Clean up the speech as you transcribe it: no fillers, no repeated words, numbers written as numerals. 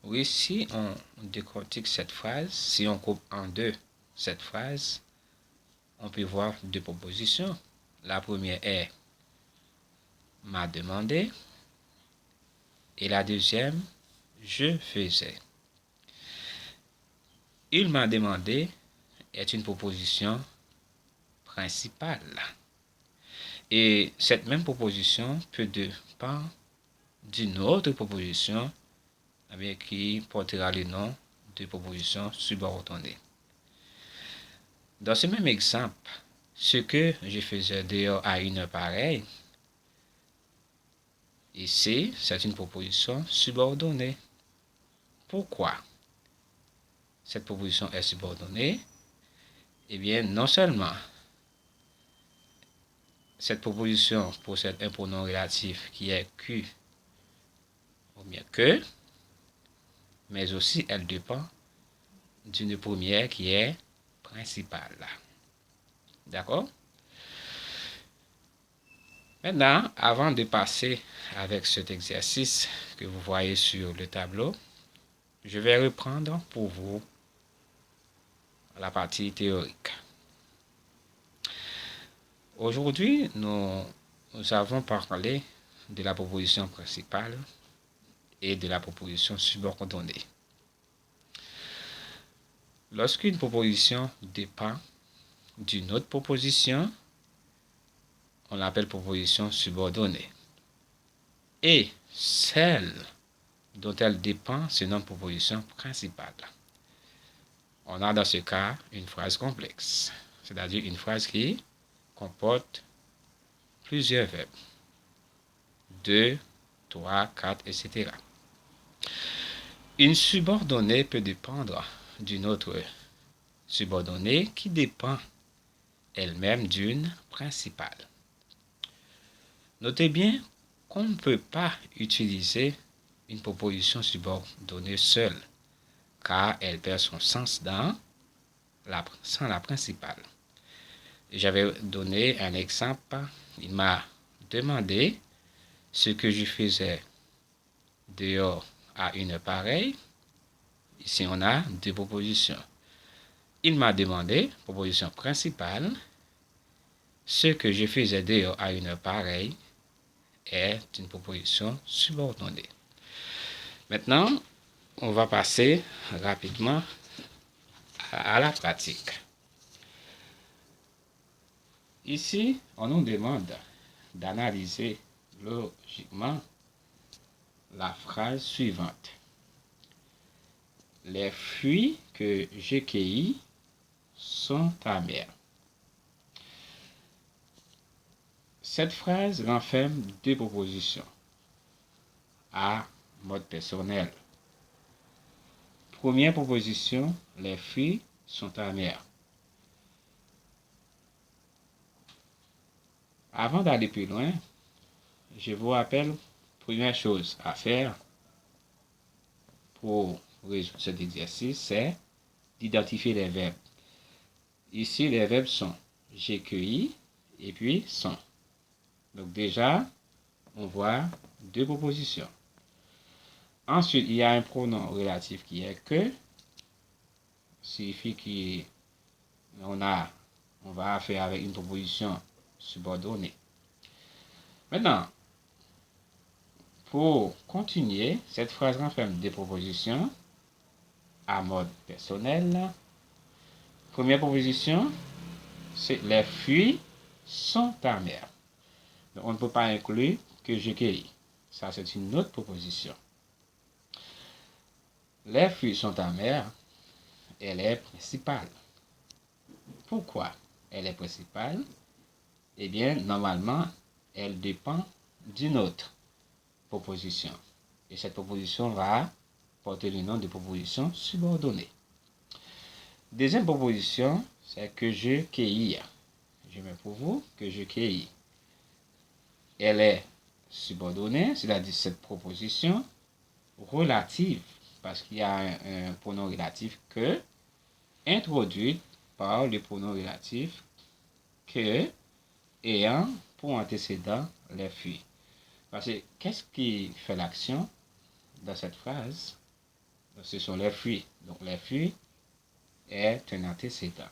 Oui, si on décortique cette phrase, si on coupe en deux cette phrase, on peut voir deux propositions. La première est m'a demandé et la deuxième je faisais. Il m'a demandé est une proposition principale. Et cette même proposition peut dépendre d'une autre proposition qui portera le nom de proposition subordonnée. Dans ce même exemple, ce que je faisais dehors à une heure pareille, ici, c'est une proposition subordonnée. Pourquoi cette proposition est subordonnée? Eh bien, non seulement cette proposition possède un pronom relatif qui est Q ou bien que, mais aussi elle dépend d'une première qui est principale. D'accord? Maintenant, avant de passer avec cet exercice que vous voyez sur le tableau, je vais reprendre pour vous la partie théorique. Aujourd'hui, nous avons parlé de la proposition principale et de la proposition subordonnée. Lorsqu'une proposition dépend d'une autre proposition, on l'appelle proposition subordonnée. Et celle dont elle dépend se nomme proposition principale. On a dans ce cas une phrase complexe, c'est-à-dire une phrase qui comporte plusieurs verbes. 2, 3, 4, etc. Une subordonnée peut dépendre d'une autre subordonnée qui dépend elle-même d'une principale. Notez bien qu'on ne peut pas utiliser une proposition subordonnée seule, car elle perd son sens sans la principale. J'avais donné un exemple. Il m'a demandé ce que je faisais dehors à une heure pareille. Ici, on a deux propositions. Il m'a demandé, proposition principale, ce que je faisais dehors à une heure pareille est une proposition subordonnée. Maintenant, on va passer rapidement à la pratique. Ici, on nous demande d'analyser logiquement la phrase suivante. Les fruits que j'ai cueillis sont amers. Cette phrase renferme deux propositions à mode personnel. Première proposition, les fruits sont amers. Avant d'aller plus loin, je vous rappelle, première chose à faire pour résoudre cet exercice, c'est d'identifier les verbes. Ici, les verbes sont j'ai cueilli et puis sont. Donc déjà, on voit deux propositions. Ensuite, il y a un pronom relatif qui est que, signifie qu'on va faire avec une proposition subordonnée. Maintenant, pour continuer, cette phrase renferme des propositions à mode personnel. Première proposition, c'est les fruits sont amers. Donc, on ne peut pas inclure que j'ai cueilli. Ça, c'est une autre proposition. Les fruits sont amers, elle est principale. Pourquoi elle est principale? Eh bien, normalement, elle dépend d'une autre proposition. Et cette proposition va porter le nom de proposition subordonnée. Deuxième proposition, c'est que je cueillis. Je mets pour vous que je cueillis. Elle est subordonnée, c'est-à-dire cette proposition relative, parce qu'il y a un pronom relatif que, introduite par le pronom relatif que, ayant pour antécédent les fruits. Parce que qu'est-ce qui fait l'action dans cette phrase? Ce sont les fruits. Donc les fruits est un antécédent.